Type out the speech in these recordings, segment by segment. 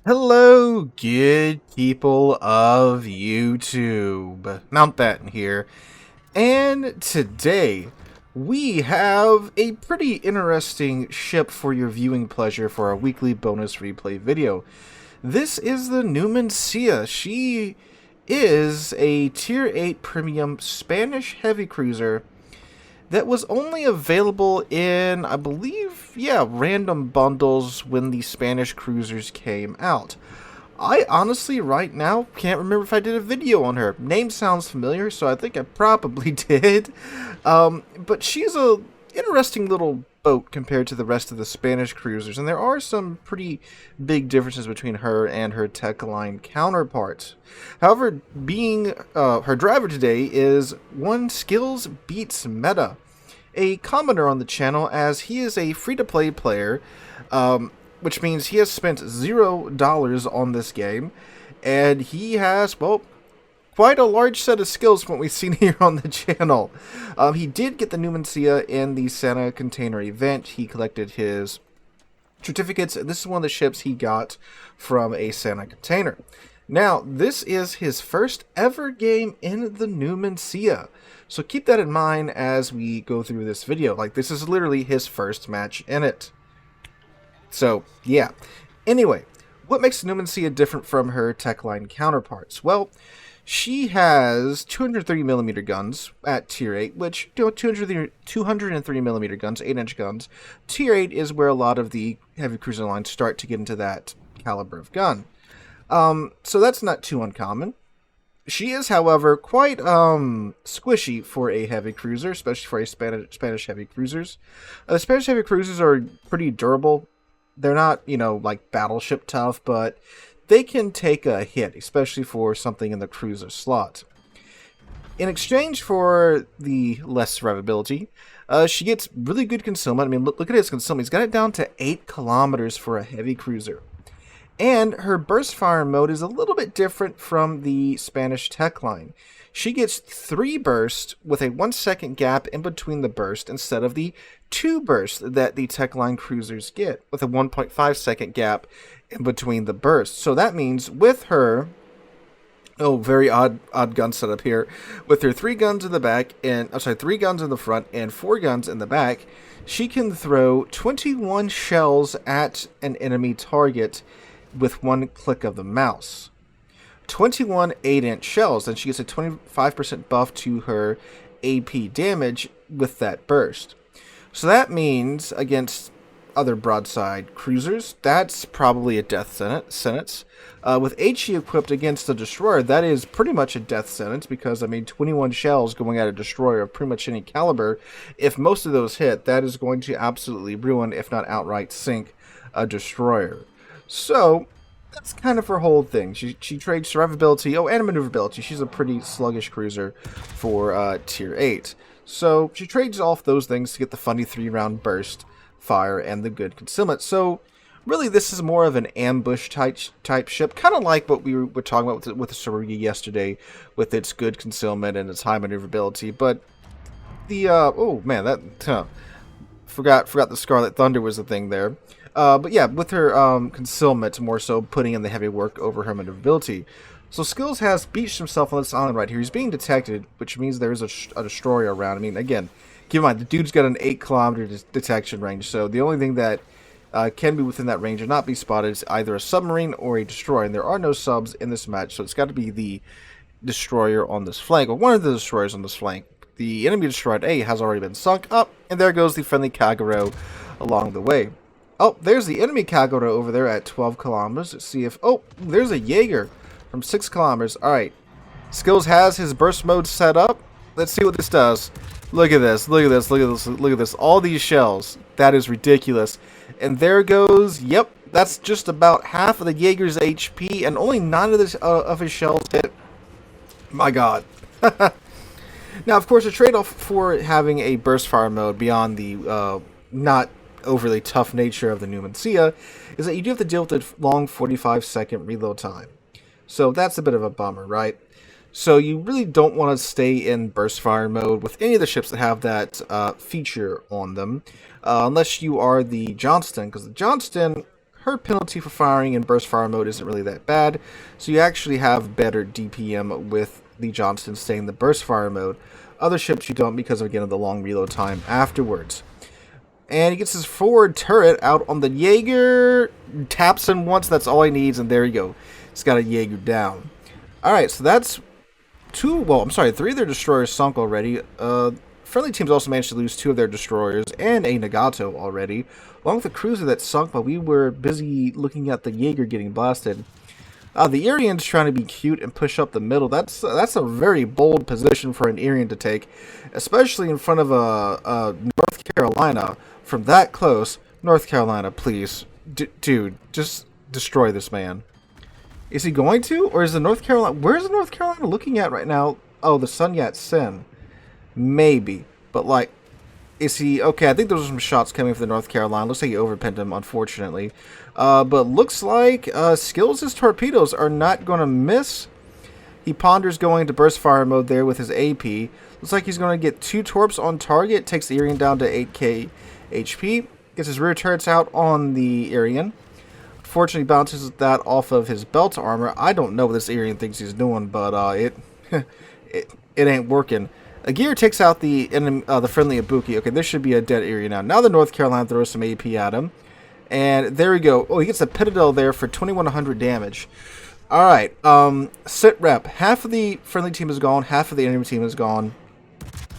Hello, good people of YouTube. Mountbatten here, and today we have a pretty interesting ship for your viewing pleasure for our weekly bonus replay video. This is the Numancia. She is a Tier 8 premium Spanish heavy cruiser that was only available in, I believe, random bundles when the Spanish cruisers came out. I honestly, right now, can't remember if I did a video on her. Name sounds familiar, so I think I probably did. But she's a interesting little boat compared to the rest of the Spanish cruisers, and there are some pretty big differences between her and her tech line counterparts. However, being her driver today is one Skills Beats Meta, a commenter on the channel, as he is a free-to-play player, which means he has spent $0 on this game, and he has, well, quite a large set of skills from what we've seen here on the channel. He did get the Numancia in the Santa container event. He collected his certificates. This is one of the ships he got from a Santa container. Now, this is his first ever game in the Numancia, so keep that in mind as we go through this video. Like, this is literally his first match in it. So, yeah. Anyway, what makes the Numancia different from her tech line counterparts? Well, she has 230mm guns at Tier 8, which, 203mm guns, 8-inch guns. Tier 8 is where a lot of the heavy cruiser lines start to get into that caliber of gun. So that's not too uncommon. She is, however, quite squishy for a heavy cruiser, especially for a Spanish heavy cruisers. The Spanish heavy cruisers are pretty durable. They're not, like battleship tough, but they can take a hit, especially for something in the cruiser slot. In exchange for the less survivability, she gets really good concealment. I mean, look at his concealment. He's got it down to 8 kilometers for a heavy cruiser. And her burst fire mode is a little bit different from the Spanish tech line. She gets 3 bursts with a 1-second gap in between the burst instead of the 2 bursts that the tech line cruisers get, with a 1.5-second gap in between the bursts. So that means with her, very odd gun setup here, with her 3 guns in the back, and 3 guns in the front and 4 guns in the back, she can throw 21 shells at an enemy target with 1 click of the mouse. 21 8-inch shells, and she gets a 25% buff to her AP damage with that burst. So that means against other broadside cruisers, that's probably a death sentence. With HE equipped against a destroyer, that is pretty much a death sentence, because, 21 shells going at a destroyer of pretty much any caliber, if most of those hit, that is going to absolutely ruin, if not outright sink, a destroyer. So that's kind of her whole thing. She trades survivability, and maneuverability. She's a pretty sluggish cruiser for Tier 8. So she trades off those things to get the funny 3-round burst fire and the good concealment. So really, this is more of an ambush type ship, kind of like what we were talking about with the Sarugi yesterday, with its good concealment and its high maneuverability. But the forgot the Scarlet Thunder was the thing there. But yeah, with her concealment, more so putting in the heavy work over her maneuverability. So Skills has beached himself on this island right here. He's being detected, which means there is a destroyer around. Again, keep in mind, the dude's got an 8-kilometer detection range, so the only thing that can be within that range and not be spotted is either a submarine or a destroyer, and there are no subs in this match, so it's got to be the destroyer on this flank, or one of the destroyers on this flank. The enemy destroyer A has already been sunk up, and there goes the friendly Kagero along the way. Oh, there's the enemy Kagero over there at 12 kilometers. Let's see if... Oh, there's a Jaeger from 6 kilometers. Alright. Skills has his burst mode set up. Let's see what this does. Look at this. Look at this. Look at this. Look at this. All these shells. That is ridiculous. And there goes... Yep. That's just about half of the Jaeger's HP. And only 9 of his shells hit. My god. Now, of course, the trade-off for having a burst fire mode beyond the not overly tough nature of the Numancia is that you do have to deal with the long 45-second reload time. So that's a bit of a bummer, right? So you really don't want to stay in burst fire mode with any of the ships that have that feature on them, unless you are the Johnston, because the Johnston, her penalty for firing in burst fire mode isn't really that bad, so you actually have better DPM with the Johnston staying in the burst fire mode. Other ships you don't because, again, of the long reload time afterwards. And he gets his forward turret out on the Jaeger, taps him once, that's all he needs, and there you go. He's got a Jaeger down. Alright, so that's three of their destroyers sunk already. Friendly teams also managed to lose 2 of their destroyers and a Nagato already, along with the cruiser that sunk while we were busy looking at the Jaeger getting blasted. The Irian's trying to be cute and push up the middle. That's a very bold position for an Irian to take, especially in front of a North Carolina from that close. North Carolina, please, dude, just destroy this man. Is he going to, or is the North Carolina? Where's the North Carolina looking at right now? Oh, the Sun Yat-sen. Maybe, but like, is he okay? I think those are some shots coming from the North Carolina. Looks like he overpinned him, unfortunately. But looks like Skills' torpedoes are not going to miss. He ponders going into burst fire mode there with his AP. Looks like he's going to get 2 torps on target. Takes the Irian down to 8k HP. Gets his rear turrets out on the Irian. Unfortunately, bounces that off of his belt armor. I don't know what this Irian thinks he's doing, but it ain't working. A gear takes out the friendly Ibuki. Okay, this should be a dead area now. Now the North Carolina throws some AP at him. And there we go. Oh, he gets a Pitadel there for 2100 damage. Alright, sit rep. Half of the friendly team is gone, half of the enemy team is gone.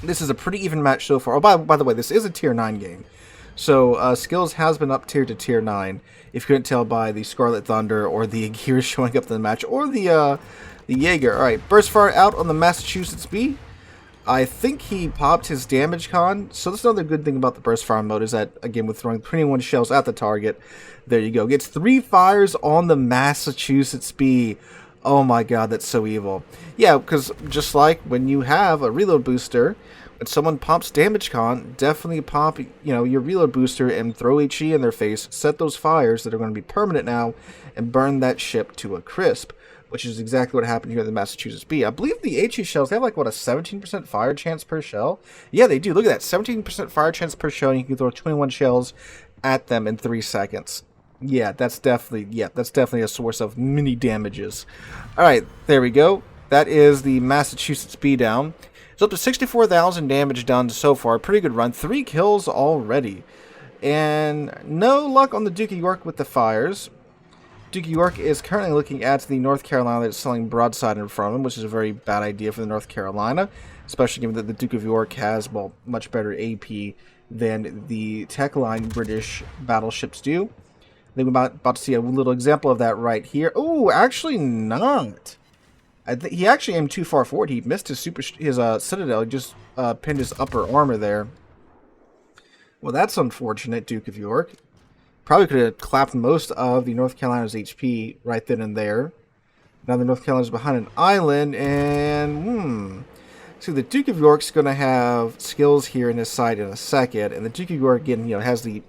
This is a pretty even match so far. Oh, by the way, this is a tier 9 game. So, Skills has been up tier to tier 9. If you couldn't tell by the Scarlet Thunder or the gears showing up in the match. Or the Jaeger. Alright, burst fire out on the Massachusetts B. I think he popped his damage con. So that's another good thing about the burst fire mode is that, again, with throwing 21 shells at the target, there you go. Gets 3 fires on the Massachusetts B. Oh my god, that's so evil. Yeah, because just like when you have a reload booster, when someone pops damage con, definitely pop, your reload booster and throw HE in their face, set those fires that are going to be permanent now, and burn that ship to a crisp. Which is exactly what happened here in the Massachusetts B. I believe the HE shells, they have like, what, a 17% fire chance per shell? Yeah, they do. Look at that. 17% fire chance per shell, and you can throw 21 shells at them in 3 seconds. Yeah, that's definitely a source of mini damages. Alright, there we go. That is the Massachusetts B down. It's up to 64,000 damage done so far. Pretty good run. 3 kills already. And no luck on the Duke of York with the fires. Duke of York is currently looking at the North Carolina that's selling broadside in front of him, which is a very bad idea for the North Carolina, especially given that the Duke of York has, well, much better AP than the tech line British battleships do. I think we're about to see a little example of that right here. Oh, actually not. He actually aimed too far forward. He missed his Citadel. He just pinned his upper armor there. Well, that's unfortunate, Duke of York. Probably could have clapped most of the North Carolina's HP right then and there. Now the North Carolina's behind an island, and so the Duke of York's going to have skills here in his side in a second, and the Duke of York again, has the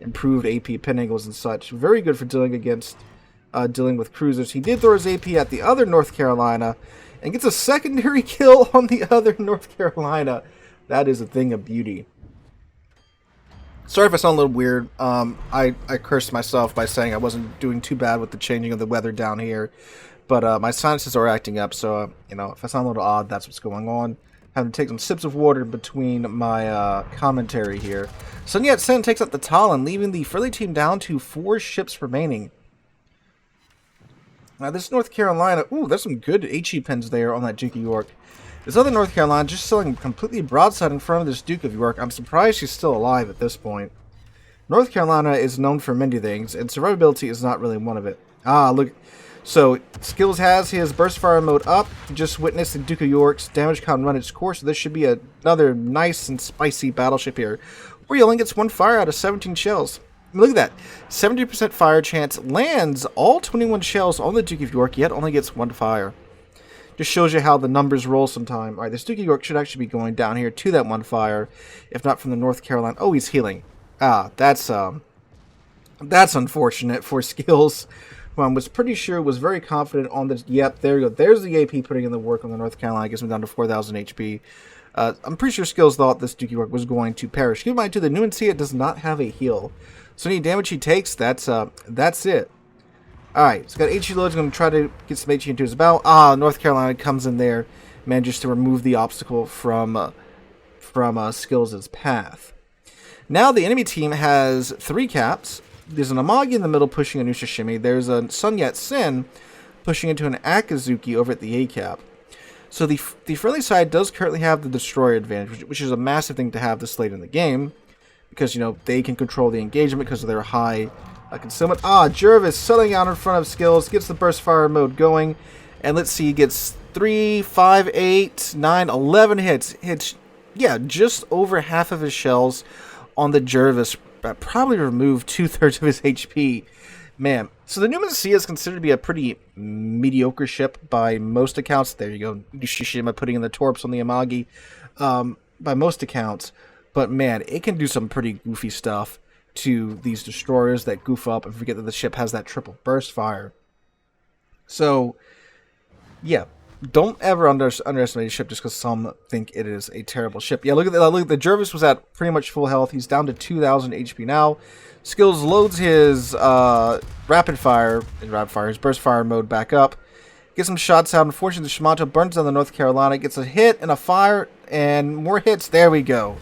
improved AP pin angles and such. Very good for dealing with cruisers. He did throw his AP at the other North Carolina, and gets a secondary kill on the other North Carolina. That is a thing of beauty. Sorry if I sound a little weird. I cursed myself by saying I wasn't doing too bad with the changing of the weather down here. But my sinuses are acting up, so, if I sound a little odd, that's what's going on. Having to take some sips of water between my commentary here. Sun Yat-sen takes out the Talon, leaving the friendly team down to 4 ships remaining. Now, this North Carolina... Ooh, there's some good HE pins there on that Duke of York. This other North Carolina just selling completely broadside in front of this Duke of York. I'm surprised she's still alive at this point. North Carolina is known for many things, and survivability is not really one of it. Ah, look. So, Skills has his burst fire mode up. Just witnessed the Duke of York's damage con run its course. So this should be another nice and spicy battleship here. Where he only gets 1 fire out of 17 shells. Look at that. 70% fire chance. Lands all 21 shells on the Duke of York, yet only gets 1 fire. Just shows you how the numbers roll sometime. Alright, this Duke of York should actually be going down here to that 1 fire. If not from the North Carolina. Oh, he's healing. Ah, that's unfortunate for Skills. Who I was pretty sure was very confident on this. Yep, there you go. There's the AP putting in the work on the North Carolina. Gets him down to 4,000 HP. I'm pretty sure Skills thought this Dookie Rock was going to perish. Keep in mind, too, the Numancia does not have a heal. So any damage he takes, that's it. Alright, he's got HE loads, going to try to get some HE into his bow. North Carolina comes in there, manages to remove the obstacle from Skills' path. Now the enemy team has 3 caps. There's an Amagi in the middle pushing a Nushishimi. There's a Sun Yat-sen pushing into an Akazuki over at the A cap. So the friendly side does currently have the Destroyer advantage, which is a massive thing to have this late in the game. Because, they can control the engagement because of their high concealment. Jervis settling out in front of Skills, gets the burst fire mode going. And let's see, he gets 3, 5, 8, 9, 11 hits. Yeah, just over half of his shells on the Jervis. Probably removed 2/3 of his HP. Man, so the Numancia is considered to be a pretty mediocre ship by most accounts. There you go, Shishima putting in the torps on the Amagi. By most accounts. But man, it can do some pretty goofy stuff to these destroyers that goof up and forget that the ship has that triple burst fire. So, yeah. Don't ever underestimate a ship just because some think it is a terrible ship. Yeah, look at that. Look, the Jervis was at pretty much full health. He's down to 2,000 HP now. Skills loads his rapid fire, his burst fire mode back up. Gets some shots out. Unfortunately, the Shimato burns down the North Carolina. Gets a hit and a fire and more hits. There we go.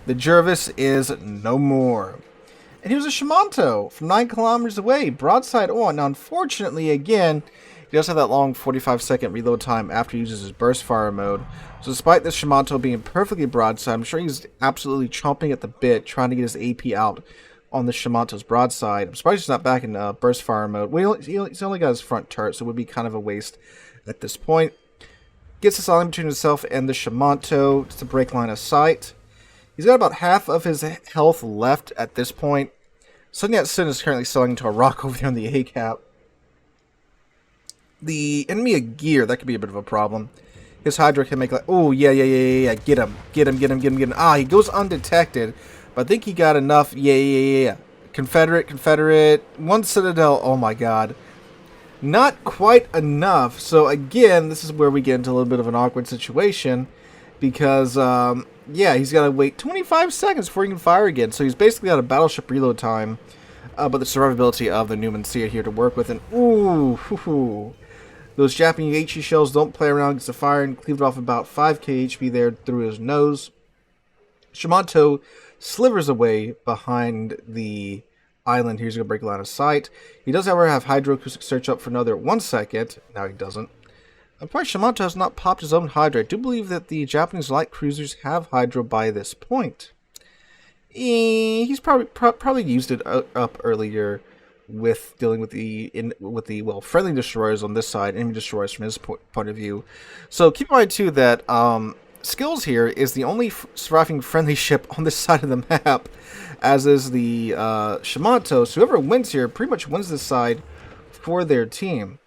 The Jervis is no more. And he was a Shimato from 9 kilometers away. Broadside on. Now, unfortunately, again, he does have that long 45-second reload time after he uses his burst fire mode. So despite this Shimato being perfectly broadside, I'm sure he's absolutely chomping at the bit trying to get his AP out on the Shimato's broadside. I'm surprised he's not back in burst fire mode. Well, he's only got his front turret, so it would be kind of a waste at this point. Gets this island between himself and the Shimato to break line of sight. He's got about half of his health left at this point. Sun Yat-sen is currently selling into a rock over there on the A cap. The enemy a gear, that could be a bit of a problem. His Hydra can make like, oh, yeah. Get him. He goes undetected. But I think he got enough. Yeah. Confederate. 1 Citadel. Oh, my God. Not quite enough. So, again, this is where we get into a little bit of an awkward situation. Because, yeah, he's got to wait 25 seconds before he can fire again. So, he's basically got a battleship reload time. But the survivability of the Numancia here to work with. And, ooh. Those Japanese HE shells don't play around, gets a fire and cleaved off about 5k HP there through his nose. Shimato slivers away behind the island. Here's going to break a line of sight. He does, however, have Hydroacoustic search up for another 1 second. Now he doesn't. I'm surprised Shimato has not popped his own Hydra. I do believe that the Japanese light cruisers have Hydro by this point. He's probably used it up earlier with dealing with the friendly destroyers on this side, enemy destroyers from his point of view. So keep in mind too that Skills here is the only surviving friendly ship on this side of the map, as is the Shimato. So whoever wins here pretty much wins this side for their team.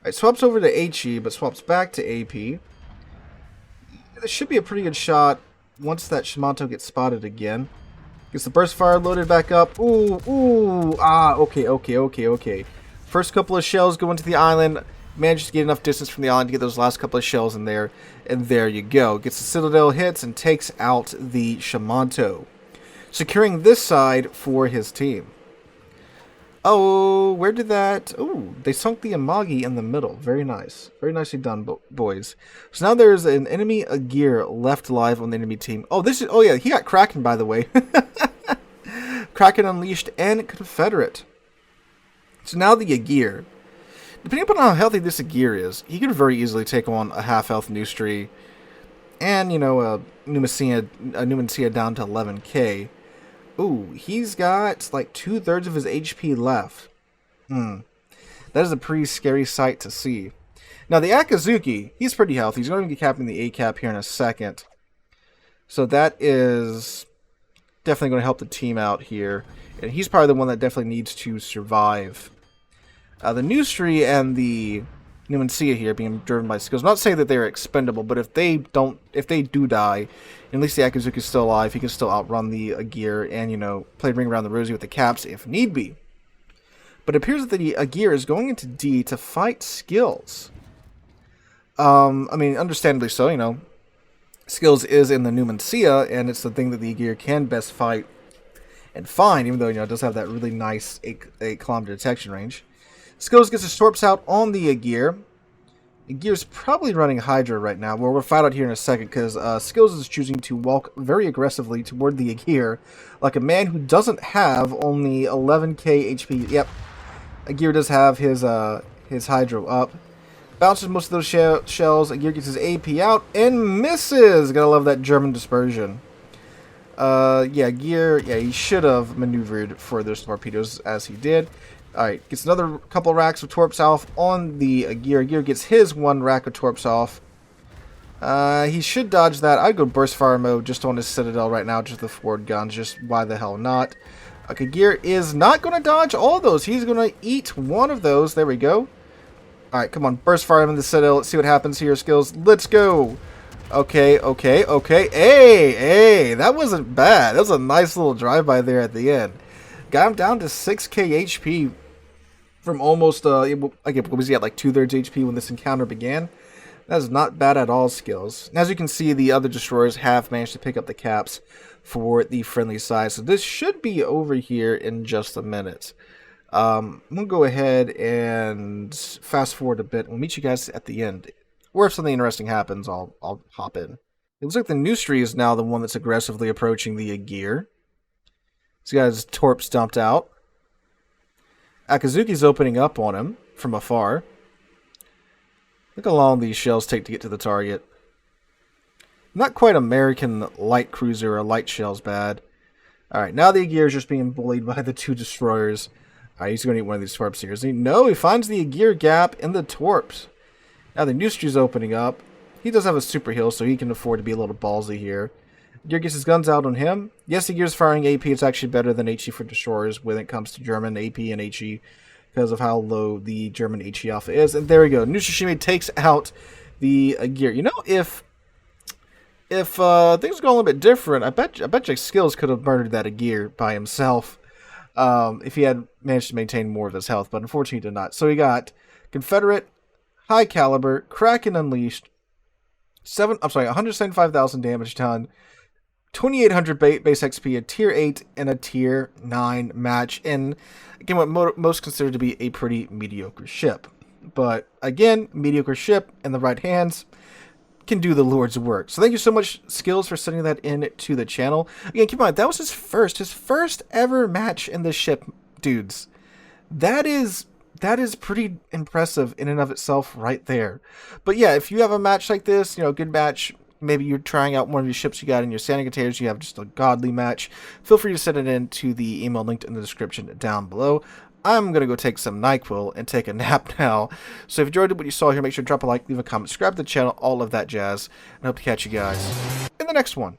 Alright, swaps over to HE, but swaps back to AP. This should be a pretty good shot once that Shimato gets spotted again. Gets the burst fire loaded back up. Okay. First couple of shells go into the island. Manages to get enough distance from the island to get those last couple of shells in there. And there you go. Gets the Citadel hits and takes out the Shimato. Securing this side for his team. Oh, where did that... Oh, they sunk the Amagi in the middle. Very nice. Very nicely done, boys. So now there's an enemy Agir left alive on the enemy team. Oh, this is... Oh, yeah, he got Kraken, by the way. Kraken Unleashed and Confederate. So now the Agir. Depending upon how healthy this Agir is, he could very easily take on a half-health Nustri and, a Numancia down to 11k. Ooh, he's got like 2/3 of his HP left. That is a pretty scary sight to see. Now, the Akazuki, he's pretty healthy. He's going to be capping the A cap here in a second. So that is definitely going to help the team out here. And he's probably the one that definitely needs to survive. The Nustri and the Numancia here being driven by Skills. Not saying that they're expendable, but if they do die, at least the Akazuki is still alive. He can still outrun the Agir and, play ring around the rosy with the caps if need be. But it appears that the Agir is going into D to fight Skills. I mean, understandably so, Skills is in the Numancia, and it's the thing that the Aegir can best fight and find, even though, it does have that really nice 8 kilometer detection range. Skills gets his torps out on the Aegir. Aegir's probably running Hydra right now. Well, we'll find out here in a second, because Skills is choosing to walk very aggressively toward the Aegir, like a man who doesn't have only 11k HP. Yep, Aegir does have his Hydra up. Bounces most of those shells. Aegir gets his AP out and misses. Gotta love that German dispersion. Yeah, Aegir, he should have maneuvered for those torpedoes as he did. Alright, gets another couple racks of torps off on the Aegir. Aegir gets his 1 rack of torps off. He should dodge that. I'd go burst fire mode just on his citadel right now, just the forward guns. Just why the hell not? Aegir is not going to dodge all those. He's going to eat one of those. There we go. Alright, come on. Burst fire him in the citadel. Let's see what happens here, Skills. Let's go. Okay. Hey, that wasn't bad. That was a nice little drive-by there at the end. Got him down to 6k HP from almost, was he at like 2/3 HP when this encounter began? That is not bad at all, Skills. And as you can see, the other destroyers have managed to pick up the caps for the friendly side. So this should be over here in just a minute. I'm going to go ahead and fast forward a bit. We'll meet you guys at the end. Or if something interesting happens, I'll hop in. It looks like the Nustri is now the one that's aggressively approaching the Aegir. This guy's torps dumped out. Akazuki's opening up on him from afar. Look how long these shells take to get to the target. Not quite American light cruiser or light shells bad. Alright, now the Aegir is just being bullied by the 2 destroyers. Alright, he's going to eat one of these torps here. No, he finds the Aegir gap in the torps. Now the Nustri's opening up. He does have a super heal, so he can afford to be a little ballsy here. Aegir gets his guns out on him. Yes, Aegir's firing AP. It's actually better than HE for destroyers when it comes to German AP and HE because of how low the German HE alpha is. And there we go. Nushishime takes out the Aegir. If things go a little bit different, I bet you Skills could have murdered that Aegir by himself if he had managed to maintain more of his health, but unfortunately he did not. So he got Confederate, High Caliber, Kraken Unleashed, 175,000 damage done, 2,800 base XP, a tier 8 and a tier 9 match, and again, what most consider to be a pretty mediocre ship. But again, mediocre ship in the right hands can do the Lord's work. So thank you so much, Skills, for sending that in to the channel. Again, keep in mind, that was his first ever match in this ship, dudes. That is pretty impressive in and of itself right there. But yeah, if you have a match like this, good match, maybe you're trying out one of your ships you got in your standing containers, you have just a godly match, feel free to send it in to the email linked in the description down below. I'm going to go take some NyQuil and take a nap now. So if you enjoyed what you saw here, make sure to drop a like, leave a comment, subscribe to the channel, all of that jazz. And I hope to catch you guys in the next one.